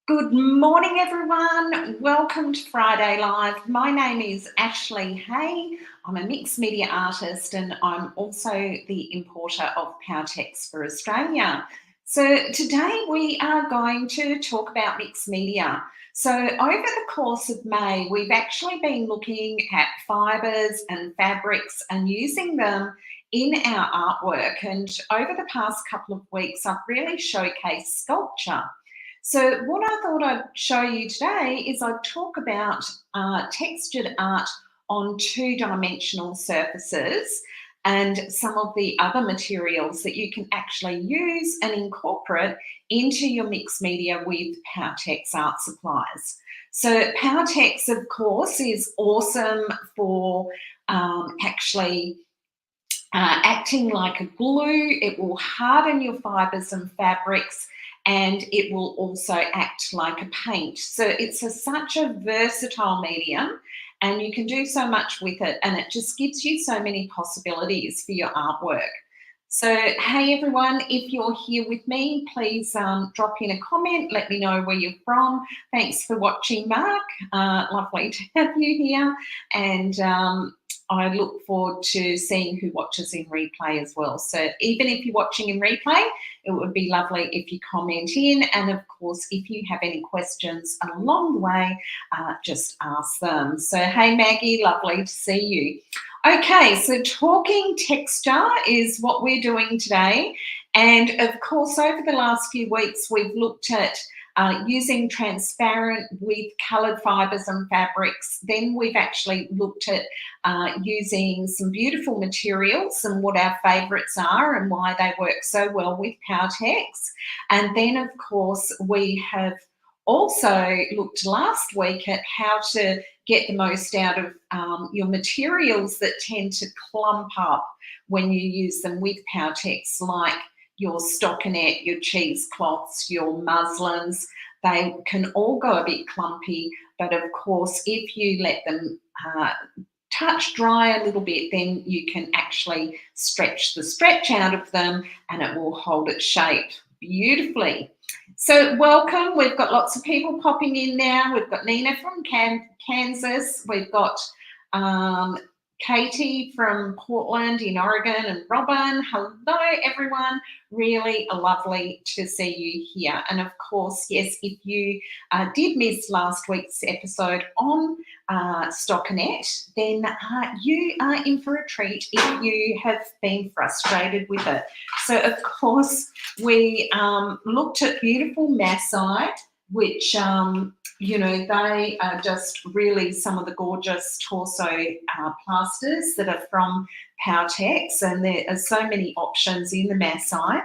Good morning, everyone. Welcome to Friday Live. My name is Ashley Hay. I'm a mixed media artist and I'm also the importer of Powertex for Australia. So today we are going to talk about mixed media. So over the course of May, we've actually been looking at fibres and fabrics and using them in our artwork. And over the past couple of weeks, I've really showcased sculpture. So what I thought I'd show you today is I'd talk about textured art on two-dimensional surfaces and some of the other materials that you can actually use and incorporate into your mixed media with Powertex art supplies. So Powertex, of course, is awesome for actually acting like a glue. It will harden your fibres and fabrics, and it will also act like a paint. So it's such a versatile medium and you can do so much with it, and it just gives you so many possibilities for your artwork. So, hey everyone, if you're here with me, please drop in a comment, let me know where you're from. Thanks for watching, Mark. Lovely to have you here. And I look forward to seeing who watches in replay as well. So even if you're watching in replay, it would be lovely if you comment in. And of course, if you have any questions along the way, just ask them. So, hey Maggie, lovely to see you. Okay, so talking texture is what we're doing today. And of course, over the last few weeks, we've looked at using transparent with coloured fibres and fabrics. Then we've actually looked at using some beautiful materials and what our favourites are and why they work so well with Powertex. And then, of course, we have also looked last week at how to get the most out of your materials that tend to clump up when you use them with Powertex, like your stockinette, your cheesecloths, your muslins. They can all go a bit clumpy, but of course, if you let them touch dry a little bit, then you can actually stretch the stretch out of them and it will hold its shape beautifully. So welcome, we've got lots of people popping in now. We've got Nina from Kansas, we've got Katie from Portland in Oregon, and Robin. Hello everyone, really lovely to see you here. And of course, yes, if you did miss last week's episode on Stockinette, then you are in for a treat if you have been frustrated with it. So of course, we looked at beautiful Masai, which you know, they are just really some of the gorgeous torso plasters that are from Powertex, and there are so many options in the Masai.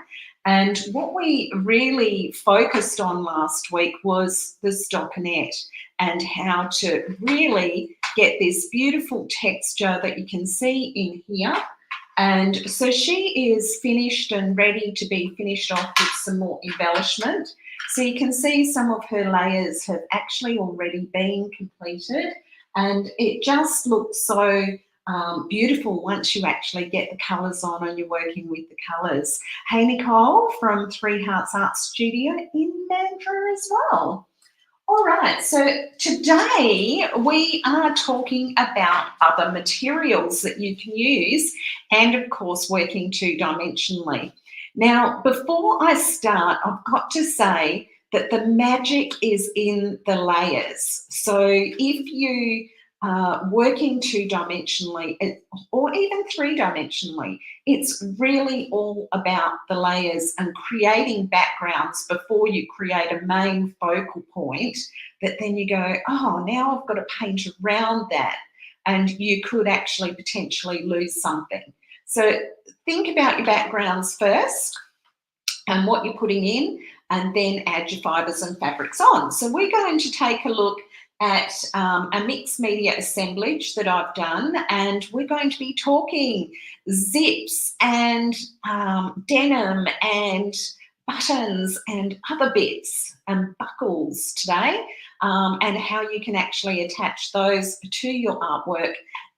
And what we really focused on last week was the stockinette and how to really get this beautiful texture that you can see in here. And so she is finished and ready to be finished off with some more embellishment. So you can see some of her layers have actually already been completed, and it just looks so beautiful once you actually get the colours on and you're working with the colours. Hey Nicole from Three Hearts Art Studio in Mandurah as well. All right, so today we are talking about other materials that you can use and of course working two-dimensionally. Now, before I start, I've got to say that the magic is in the layers. So if you are working two-dimensionally or even three-dimensionally, it's really all about the layers and creating backgrounds before you create a main focal point that then you go, oh, now I've got to paint around that, and you could actually potentially lose something. So think about your backgrounds first and what you're putting in, and then add your fibres and fabrics on. So we're going to take a look at a mixed media assemblage that I've done, and we're going to be talking zips and denim and buttons and other bits and buckles today, and how you can actually attach those to your artwork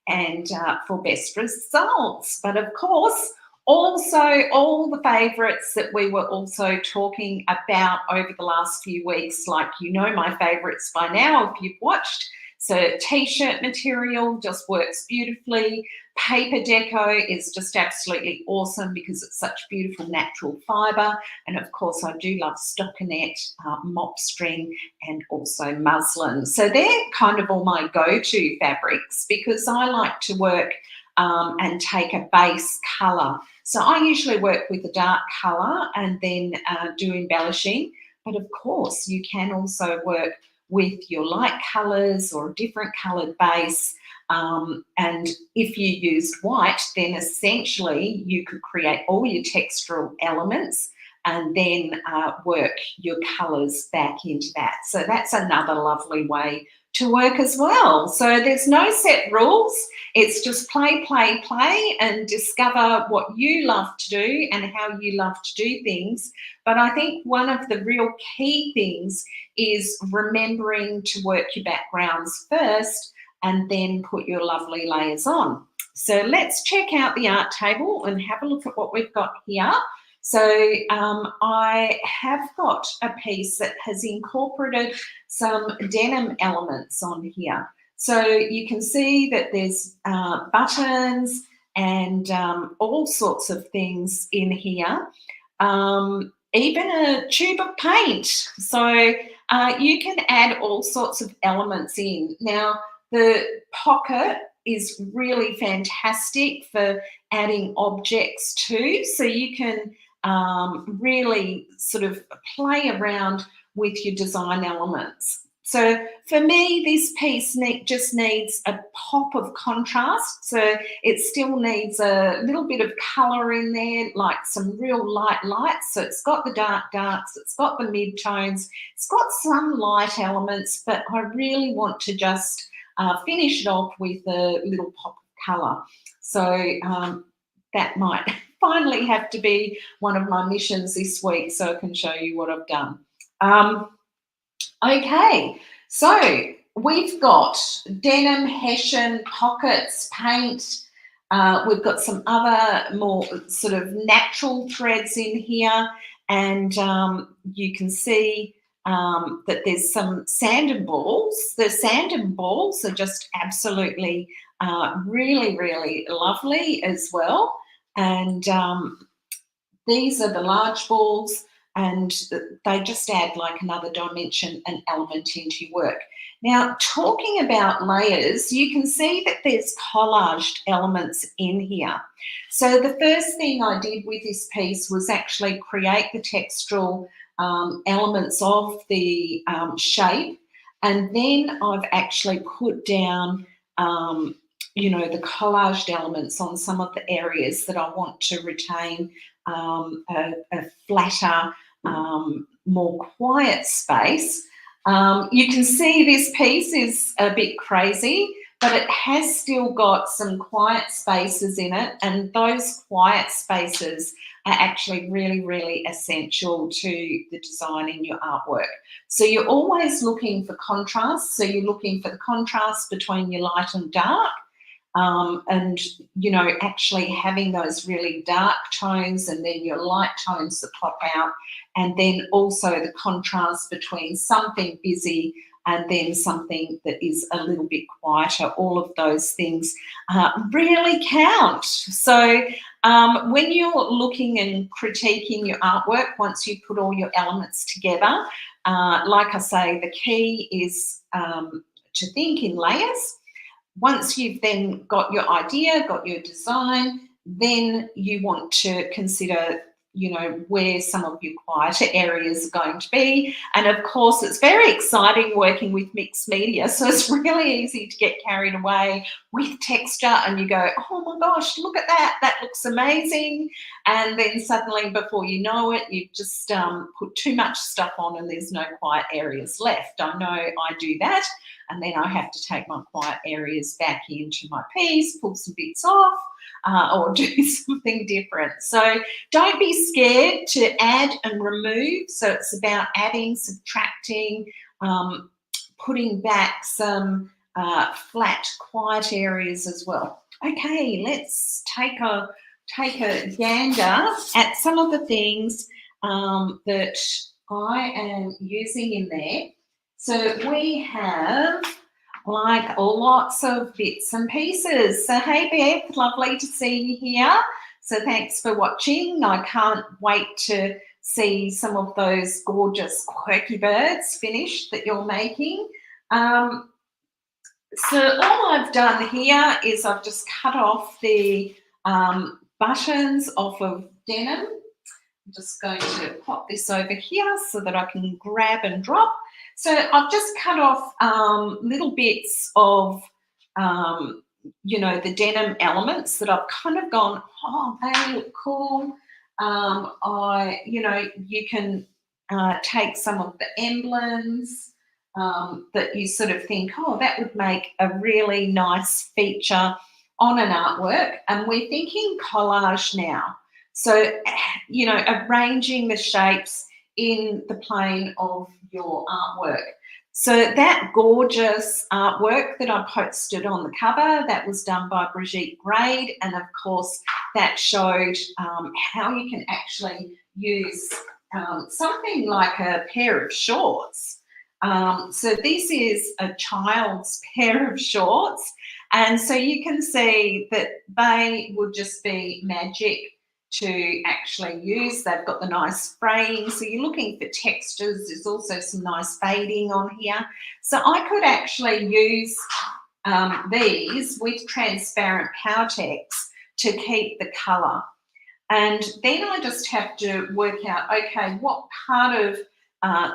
and for best results. But of course, Also, all the favourites that we were also talking about over the last few weeks, like you know my favourites by now if you've watched. So t-shirt material just works beautifully. Paperdeco is just absolutely awesome because it's such beautiful natural fibre. And of course, I do love stockinette, mop string, and also muslin. So they're kind of all my go-to fabrics because I like to work and take a base colour. So I usually work with a dark colour and then do embellishing. But of course, you can also work with your light colours or a different coloured base. And if you used white, then essentially you could create all your textural elements and then work your colours back into that. So that's another lovely way to work as well. So there's no set rules. It's just play, play, play, and discover what you love to do and how you love to do things. But I think one of the real key things is remembering to work your backgrounds first and then put your lovely layers on. So let's check out the art table and have a look at what we've got here. So I have got a piece that has incorporated some denim elements on here. So you can see that there's buttons and all sorts of things in here, even a tube of paint. So you can add all sorts of elements in. Now, the pocket is really fantastic for adding objects to. So you can really sort of play around with your design elements. So for me, this piece just needs a pop of contrast. So it still needs a little bit of colour in there, like some real light lights. So it's got the dark darks, it's got the mid-tones, it's got some light elements, but I really want to just finish it off with a little pop of colour. So that might finally have to be one of my missions this week so I can show you what I've done. Okay, so we've got denim, hessian, pockets, paint. We've got some other more sort of natural threads in here, and you can see that there's some sanding balls. The sanding balls are just absolutely really, really lovely as well. And these are the large balls, and they just add like another dimension and element into your work. Now, talking about layers, you can see that there's collaged elements in here. So the first thing I did with this piece was actually create the textural elements of the shape, and then I've actually put down you know, the collaged elements on some of the areas that I want to retain a flatter, more quiet space. You can see this piece is a bit crazy, but it has still got some quiet spaces in it, and those quiet spaces are actually really, really essential to the design in your artwork. So you're always looking for contrast. So you're looking for the contrast between your light and dark. And, you know, actually having those really dark tones and then your light tones that pop out, and then also the contrast between something busy and then something that is a little bit quieter. All of those things really count. So when you're looking and critiquing your artwork, once you put all your elements together, like I say, the key is to think in layers. Once you've then got your idea, got your design, then you want to consider, you know, where some of your quieter areas are going to be. And of course, it's very exciting working with mixed media. So it's really easy to get carried away with texture and you go, oh my gosh, look at that. That looks amazing. And then suddenly before you know it, you've just put too much stuff on and there's no quiet areas left. I know I do that. And then I have to take my quiet areas back into my piece, pull some bits off, or do something different. So don't be scared to add and remove. So it's about adding, subtracting, putting back some flat, quiet areas as well. Okay, let's take a take a gander at some of the things that I am using in there. So we have like lots of bits and pieces. So hey Beth, lovely to see you here. So thanks for watching. I can't wait to see some of those gorgeous quirky birds finished that you're making. So all I've done here is I've just cut off the buttons off of denim. I'm just going to pop this over here so that I can grab and drop. So I've just cut off little bits of, you know, the denim elements that I've kind of gone, oh, they look cool. You know, you can take some of the emblems that you sort of think, oh, that would make a really nice feature on an artwork. And we're thinking collage now. So, you know, arranging the shapes in the plane of your artwork. So that gorgeous artwork that I posted on the cover, that was done by Brigitte Grade. And of course, that showed how you can actually use something like a pair of shorts. So this is a child's pair of shorts. And so you can see that they would just be magic to actually use. They've got the nice fraying, so you're looking for textures. There's also some nice fading on here. So I could actually use these with transparent Powertex to keep the colour. And then I just have to work out, okay, what part of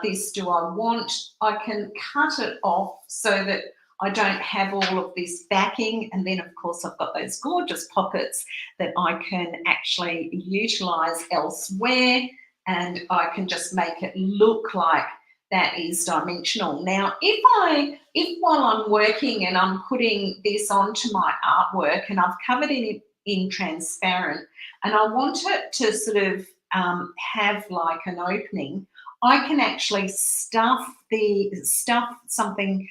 this do I want? I can cut it off so that I don't have all of this backing, and then of course I've got those gorgeous pockets that I can actually utilise elsewhere, and I can just make it look like that is dimensional. Now, if while I'm working and I'm putting this onto my artwork and I've covered it in transparent and I want it to sort of have like an opening, I can actually stuff something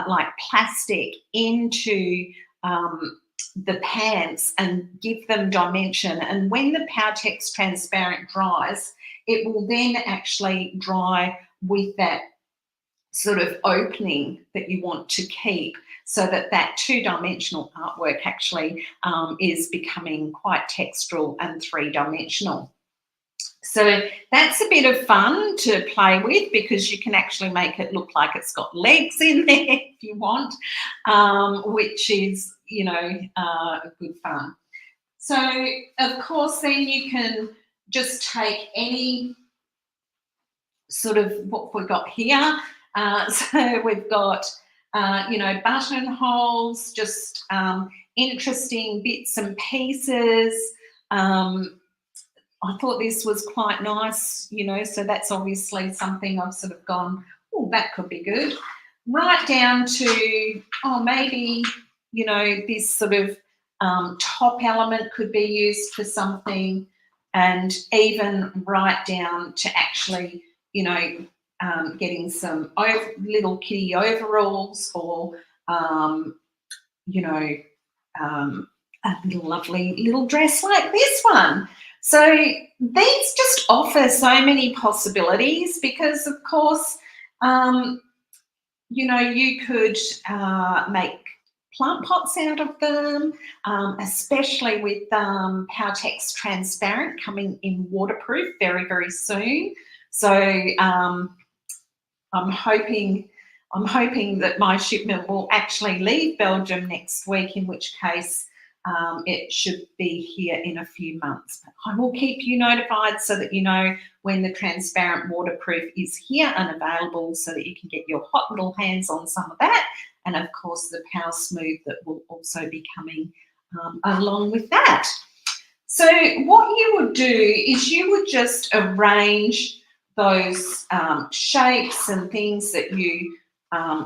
like plastic into the pants and give them dimension. And when the Powertex transparent dries, it will then actually dry with that sort of opening that you want to keep, so that that two-dimensional artwork actually is becoming quite textural and three-dimensional. So that's a bit of fun to play with, because you can actually make it look like it's got legs in there if you want, which is, you know, good fun. So, of course, then you can just take any sort of what we've got here. So we've got, you know, buttonholes, just interesting bits and pieces. I thought this was quite nice, you know, so that's obviously something I've sort of gone, oh, that could be good. Right down to, oh, maybe, you know, this sort of top element could be used for something, and even right down to actually, you know, getting some little kitty overalls, or, you know, a little lovely little dress like this one. So these just offer so many possibilities, because of course, you know, you could make plant pots out of them, especially with Powertex transparent coming in waterproof very, very soon. So I'm hoping that my shipment will actually leave Belgium next week, in which case it should be here in a few months. But I will keep you notified so that you know when the transparent waterproof is here and available, so that you can get your hot little hands on some of that. And of course the Power Smooth that will also be coming along with that. So what you would do is you would just arrange those shapes and things that you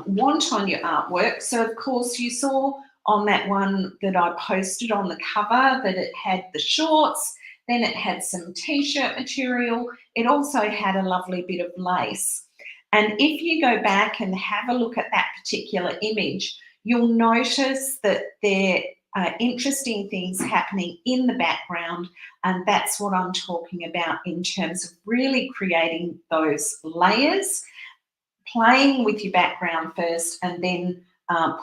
want on your artwork. So of course you saw on that one that I posted on the cover that it had the shorts, then it had some t-shirt material. It also had a lovely bit of lace. And if you go back and have a look at that particular image, you'll notice that there interesting things happening in the background, and that's what I'm talking about in terms of really creating those layers, playing with your background first, and then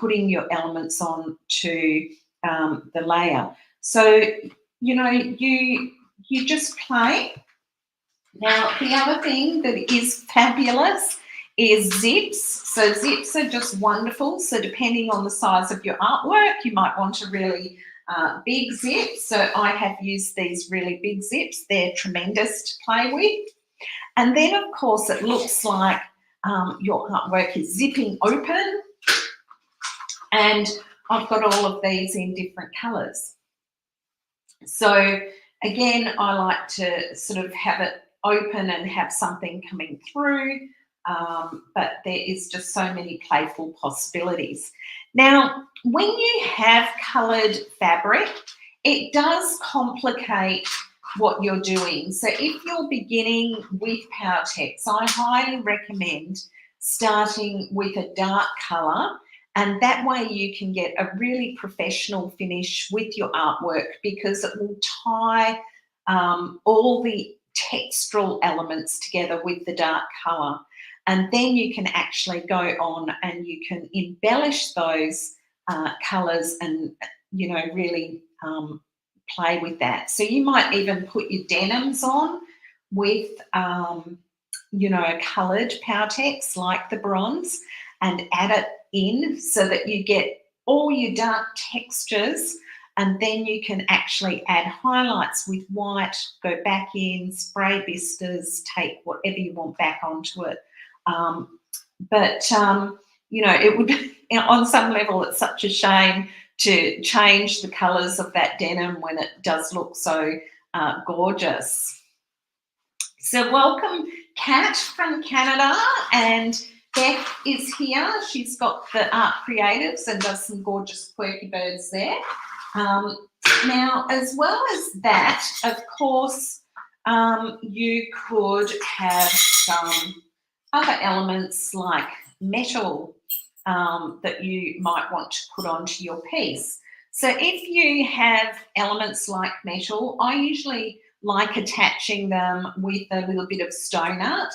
putting your elements on to the layer. So, you know, you just play. Now, the other thing that is fabulous is zips. So zips are just wonderful. So depending on the size of your artwork, you might want a really big zip. So I have used these really big zips. They're tremendous to play with. And then, of course, it looks like your artwork is zipping open. And I've got all of these in different colours. So again, I like to sort of have it open and have something coming through, but there is just so many playful possibilities. Now, when you have coloured fabric, it does complicate what you're doing. So if you're beginning with Powertex, I highly recommend starting with a dark colour, and that way you can get a really professional finish with your artwork, because it will tie all the textural elements together with the dark colour. And then you can actually go on and you can embellish those colours and, you know, really play with that. So you might even put your denims on with, you know, coloured Powertex like the bronze, and add it in so that you get all your dark textures, and then you can actually add highlights with white, go back in, spray vistas, take whatever you want back onto it. You know, it would, on some level, it's such a shame to change the colours of that denim when it does look so gorgeous. So welcome, Kat from Canada, and Beth is here. She's got the Art Creatives and does some gorgeous quirky birds there. Now, as well as that, of course, you could have some other elements like metal that you might want to put onto your piece. So if you have elements like metal, I usually like attaching them with a little bit of stone art.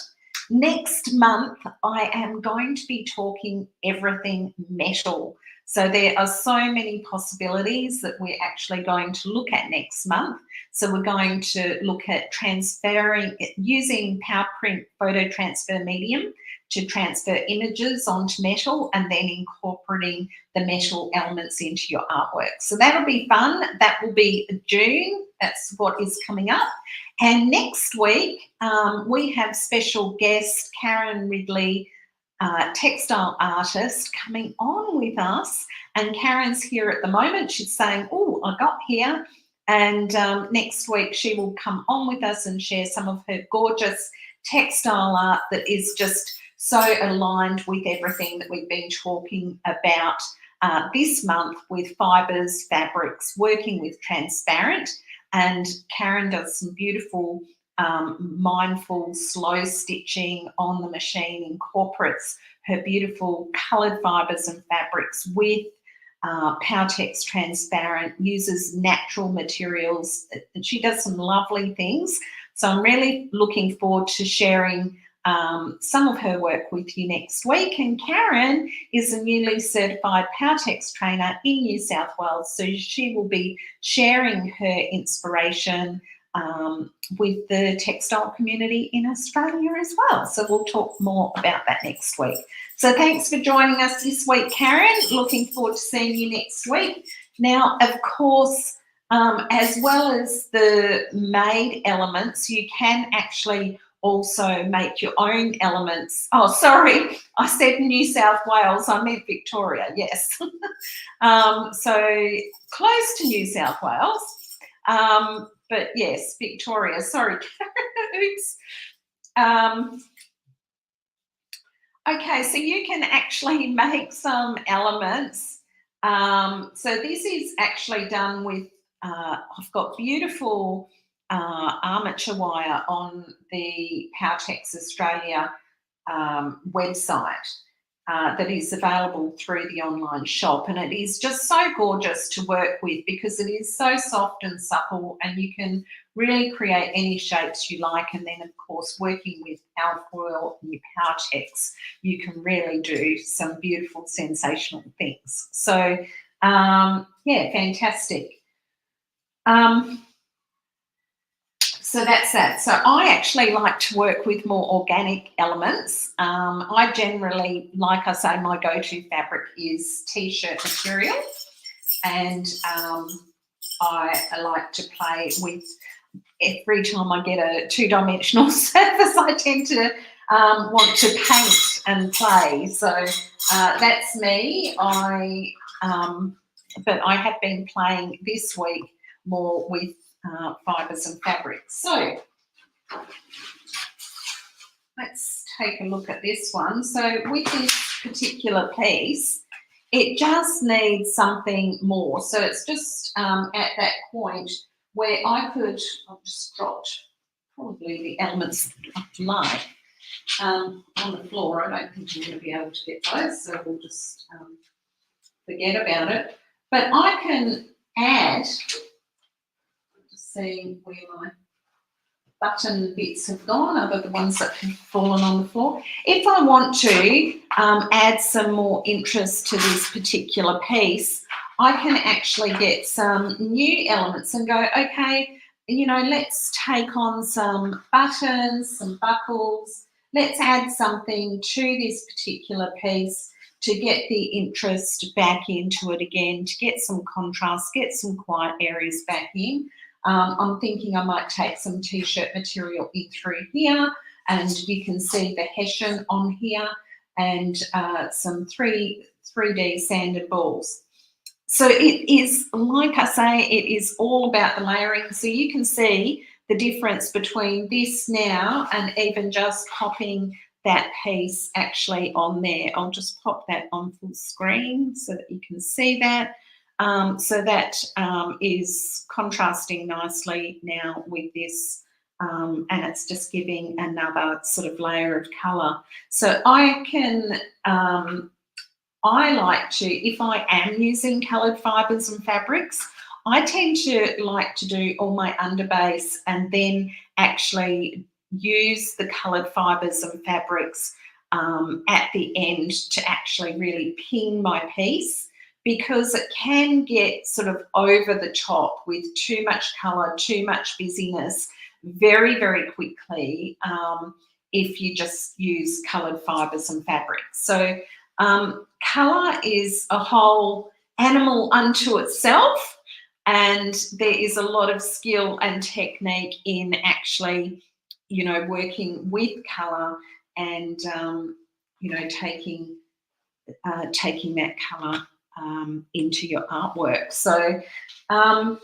Next month, I am going to be talking everything metal. So there are so many possibilities that we're actually going to look at next month. So we're going to look at using PowerPrint photo transfer medium to transfer images onto metal, and then incorporating the metal elements into your artwork. So that'll be fun. That will be June. That's what is coming up. And next week, we have special guest Karen Ridley, textile artist, coming on with us. And Karen's here at the moment. She's saying, oh, I got here. And next week she will come on with us and share some of her gorgeous textile art that is just so aligned with everything that we've been talking about this month with fibres, fabrics, working with transparent. And Karen does some beautiful, mindful, slow stitching on the machine, incorporates her beautiful coloured fibres and fabrics with Powertex transparent, uses natural materials. She does some lovely things. So I'm really looking forward to sharing some of her work with you next week. And Karen is a newly certified Powertex trainer in New South Wales, so she will be sharing her inspiration with the textile community in Australia as well. So we'll talk more about that next week. So thanks for joining us this week, Karen. Looking forward to seeing you next week. Now, of course, as well as the made elements, you can actually also make your own elements. Oh, sorry, I said New South Wales, I meant Victoria, yes. So close to New South Wales, but yes, Victoria, sorry. Oops. Okay, so you can actually make some elements. So this is actually done with, I've got beautiful armature wire on the Powertex Australia website. that is available through the online shop, and it is just so gorgeous to work with because it is so soft and supple, and you can really create any shapes you like. And then, of course, working with alfoil and your Powertex, you can really do some beautiful, sensational things. So, yeah, fantastic. So that's that. So I actually like to work with more organic elements. I generally, like I say, my go-to fabric is t-shirt material, and I like to play with, every time I get a two-dimensional surface, I tend to want to paint and play. So that's me. But I have been playing this week more with fibres and fabrics. So let's take a look at this one. So with this particular piece, it just needs something more. So it's just at that point where I could, I've just dropped probably the elements I'd like on the floor. I don't think I'm going to be able to get those, so we'll just forget about it. But I can add, just seeing where my button bits have gone, other the ones that have fallen on the floor. If I want to add some more interest to this particular piece, I can actually get some new elements and go, okay, you know, let's take on some buttons, some buckles. Let's add something to this particular piece to get the interest back into it again, to get some contrast, get some quiet areas back in. I'm thinking I might take some t-shirt material in through here, and you can see the hessian on here, and some 3D sanded balls. So it is, like I say, it is all about the layering. So you can see the difference between this now and even just popping that piece actually on there. I'll just pop that on full screen so that you can see that. So that is contrasting nicely now with this, and it's just giving another sort of layer of colour. So I can, I like to, if I am using coloured fibres and fabrics, I tend to like to do all my underbase and then actually use the coloured fibres and fabrics at the end to actually really ping my piece, because it can get sort of over the top with too much colour, too much busyness very, very quickly if you just use coloured fibres and fabrics. So colour is a whole animal unto itself, and there is a lot of skill and technique in actually, you know, working with colour and, you know, taking that colour into your artwork. So I'm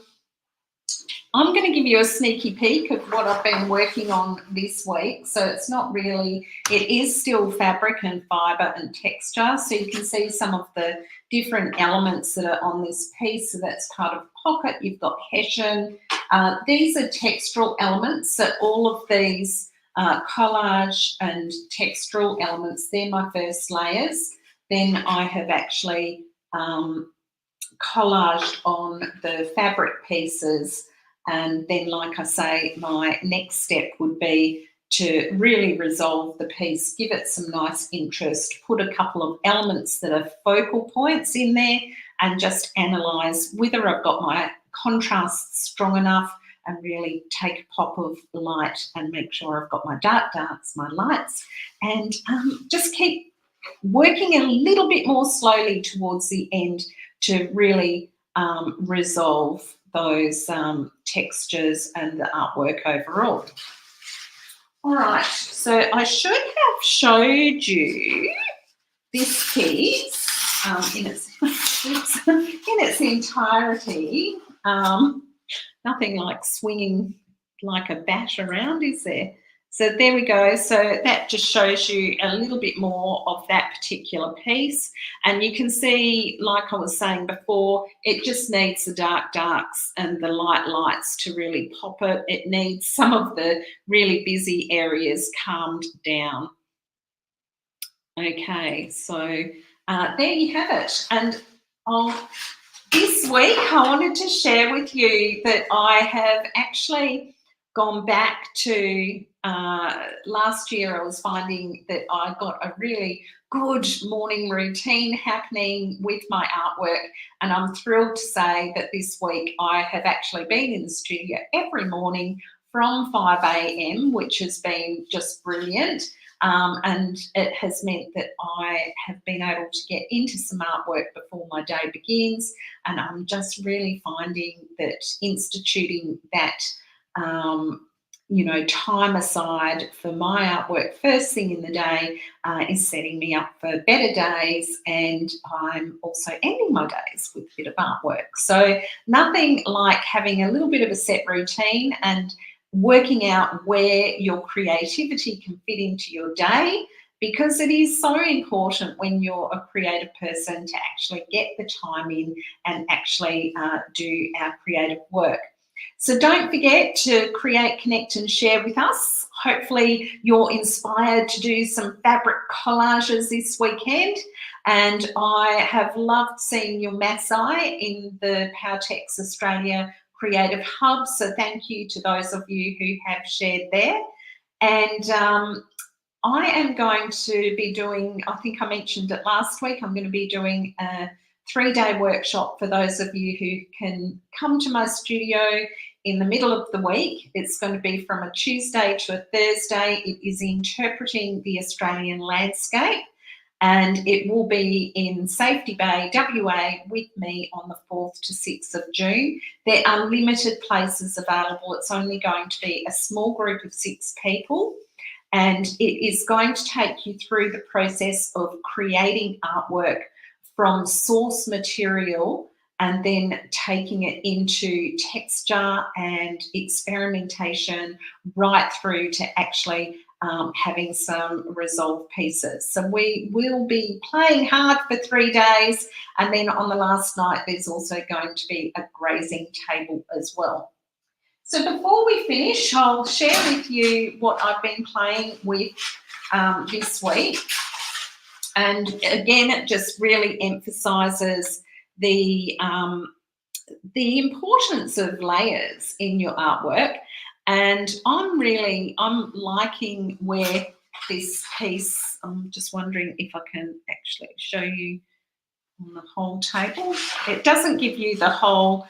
going to give you a sneaky peek of what I've been working on this week. So it's not really, it is still fabric and fibre and texture. So you can see some of the different elements that are on this piece. So that's part of pocket. You've got hessian. These are textural elements. So all of these collage and textural elements, they're my first layers. Then I have actually collaged on the fabric pieces, and then, like I say, my next step would be to really resolve the piece, give it some nice interest, put a couple of elements that are focal points in there, and just analyse whether I've got my contrast strong enough, and really take a pop of light and make sure I've got my darks, my lights, and just keep working a little bit more slowly towards the end to really resolve those textures and the artwork overall. All right, so I should have showed you this piece in its entirety. Nothing like swinging like a bat around, is there? So there we go. So that just shows you a little bit more of that particular piece. And you can see, like I was saying before, it just needs the darks and the lights to really pop it. It needs some of the really busy areas calmed down. Okay, so there you have it. And this week I wanted to share with you that I have actually gone back to last year. I was finding that I got a really good morning routine happening with my artwork, and I'm thrilled to say that this week I have actually been in the studio every morning from 5 a.m., which has been just brilliant. And it has meant that I have been able to get into some artwork before my day begins. And I'm just really finding that instituting that, time aside for my artwork first thing in the day is setting me up for better days. And I'm also ending my days with a bit of artwork. So nothing like having a little bit of a set routine and working out where your creativity can fit into your day, because it is so important when you're a creative person to actually get the time in and actually do our creative work. So don't forget to create, connect and share with us. Hopefully you're inspired to do some fabric collages this weekend. And I have loved seeing your Masai in the Powertex Australia Creative Hub. So thank you to those of you who have shared there. And I am going to be doing, I think I mentioned it last week, I'm going to be doing a 3-day workshop for those of you who can come to my studio in the middle of the week. It's going to be from a Tuesday to a Thursday. It is interpreting the Australian landscape, and it will be in Safety Bay, WA, with me on the 4th to 6th of June. There are limited places available. It's only going to be a small group of 6 people, and it is going to take you through the process of creating artwork from source material and then taking it into texture and experimentation right through to actually having some resolved pieces. So we will be playing hard for 3 days, and then on the last night there's also going to be a grazing table as well. So before we finish, I'll share with you what I've been playing with this week. And again, it just really emphasises the importance of layers in your artwork. And I'm liking where this piece, I'm just wondering if I can actually show you on the whole table. It doesn't give you the whole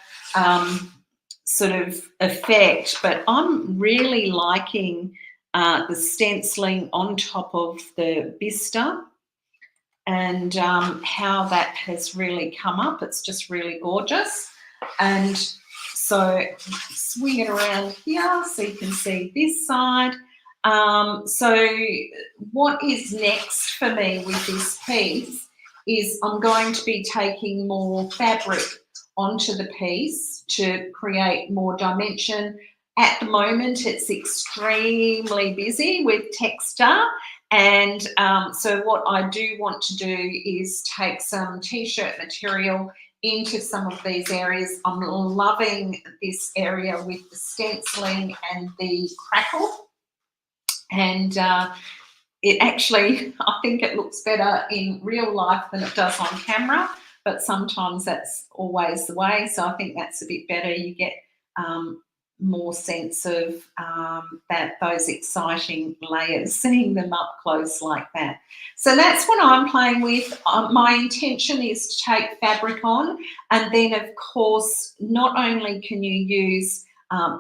sort of effect, but I'm really liking the stenciling on top of the vista and how that has really come up. It's just really gorgeous. And so swing it around here so you can see this side. So what is next for me with this piece is I'm going to be taking more fabric onto the piece to create more dimension. At the moment, it's extremely busy with texture. And so what I do want to do is take some t-shirt material into some of these areas. I'm loving this area with the stenciling and the crackle. And it actually, I think it looks better in real life than it does on camera, but sometimes that's always the way. So I think that's a bit better. You get more sense of those exciting layers, seeing them up close like that. So that's what I'm playing with. My intention is to take fabric on, and then of course not only can you use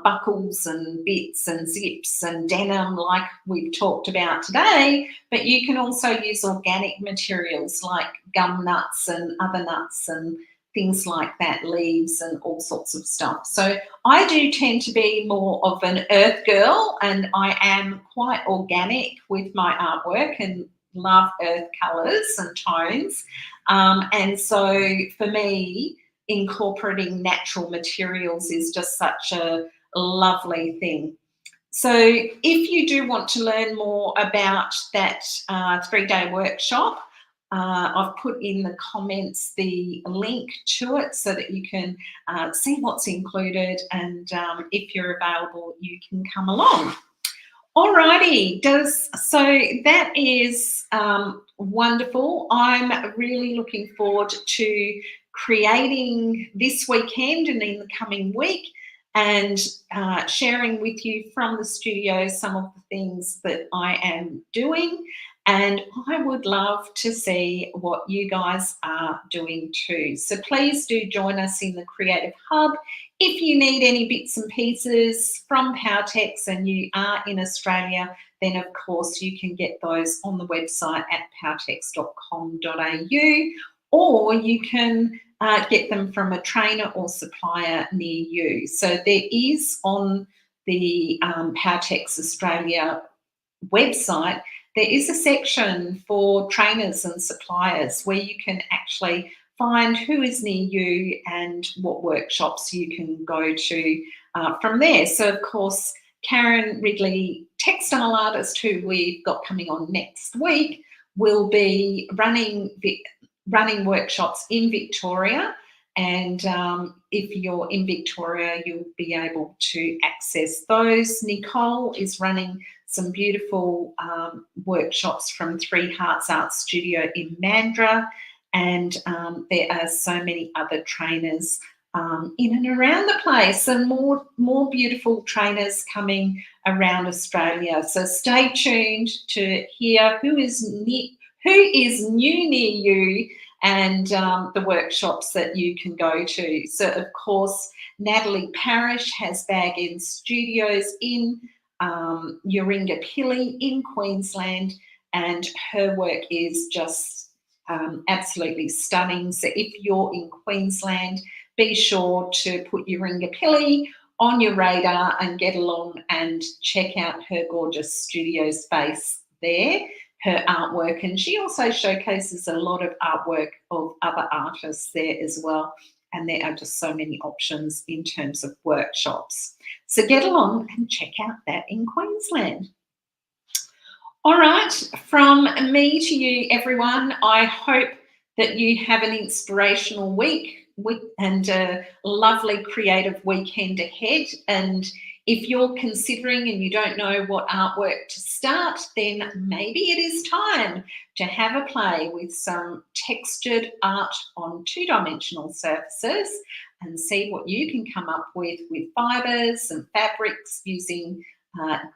buckles and bits and zips and denim like we've talked about today, but you can also use organic materials like gum nuts and other nuts and things like that, leaves and all sorts of stuff. So I do tend to be more of an earth girl, and I am quite organic with my artwork and love earth colours and tones. And so for me, incorporating natural materials is just such a lovely thing. So if you do want to learn more about that 3-day workshop, I've put in the comments the link to it so that you can see what's included, and if you're available, you can come along. Alrighty, so that is wonderful. I'm really looking forward to creating this weekend and in the coming week, and sharing with you from the studio some of the things that I am doing. And I would love to see what you guys are doing too. So please do join us in the Creative Hub. If you need any bits and pieces from Powertex and you are in Australia, then of course you can get those on the website at powertex.com.au, or you can get them from a trainer or supplier near you. So there is on the Powertex Australia website, there is a section for trainers and suppliers where you can actually find who is near you and what workshops you can go to from there. So, of course, Karen Ridley, textile artist, who we've got coming on next week, will be running workshops in Victoria. And if you're in Victoria, you'll be able to access those. Nicole is running some beautiful workshops from Three Hearts Art Studio in Mandurah. And there are so many other trainers in and around the place, and more beautiful trainers coming around Australia. So stay tuned to hear who is new near you, and the workshops that you can go to. So, of course, Natalie Parrish has Bag End Studios in Uringa in Queensland, and her work is just absolutely stunning. So if you're in Queensland, be sure to put Uringa on your radar and get along and check out her gorgeous studio space there, her artwork. And she also showcases a lot of artwork of other artists there as well. And there are just so many options in terms of workshops. So get along and check out that in Queensland. All right, from me to you, everyone, I hope that you have an inspirational week and a lovely creative weekend ahead. And if you're considering and you don't know what artwork to start, then maybe it is time to have a play with some textured art on two-dimensional surfaces and see what you can come up with fibres and fabrics using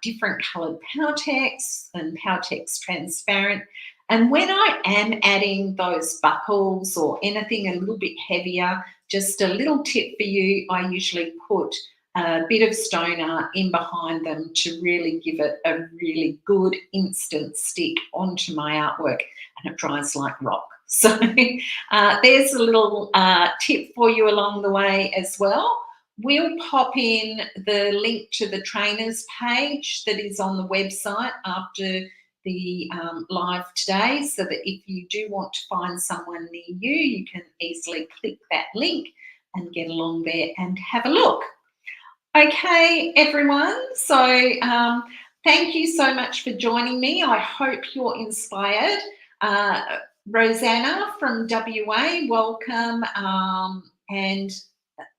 different coloured Powertex and Powertex transparent. And when I am adding those buckles or anything a little bit heavier, just a little tip for you, I usually put a bit of stone art in behind them to really give it a really good instant stick onto my artwork, and it dries like rock. So there's a little tip for you along the way as well. We'll pop in the link to the trainers page that is on the website after the live today, so that if you do want to find someone near you, you can easily click that link and get along there and have a look. Okay, everyone, so thank you so much for joining me. I hope you're inspired. Rosanna from WA, welcome, and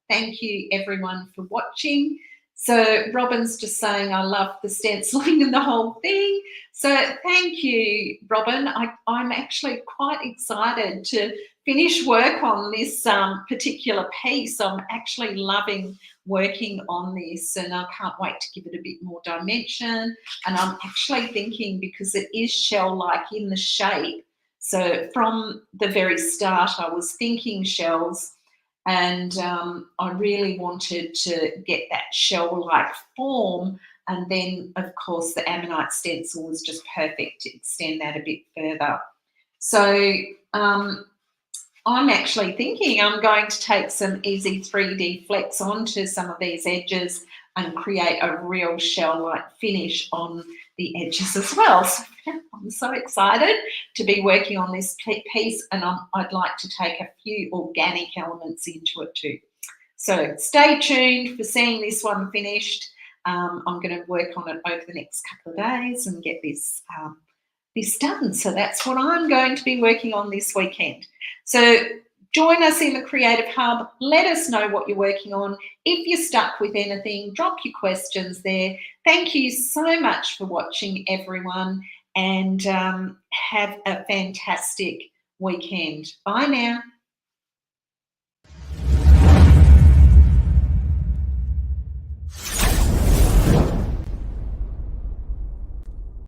thank you everyone for watching. So Robin's just saying, I love the stenciling and the whole thing. So thank you, Robin. I'm actually quite excited to finish work on this particular piece. I'm actually loving working on this, and I can't wait to give it a bit more dimension. And I'm actually thinking, because it is shell-like in the shape, so from the very start I was thinking shells, and I really wanted to get that shell-like form, and then of course the ammonite stencil was just perfect to extend that a bit further. So I'm actually thinking I'm going to take some easy 3D flex onto some of these edges and create a real shell-like finish on the edges as well. So I'm so excited to be working on this piece, and I'd like to take a few organic elements into it too. So stay tuned for seeing this one finished. I'm going to work on it over the next couple of days and get this done. So that's what I'm going to be working on this weekend. So Join us in the Creative Hub. Let us know what you're working on. If you're stuck with anything, drop your questions there. Thank you so much for watching, everyone, and have a fantastic weekend. Bye now.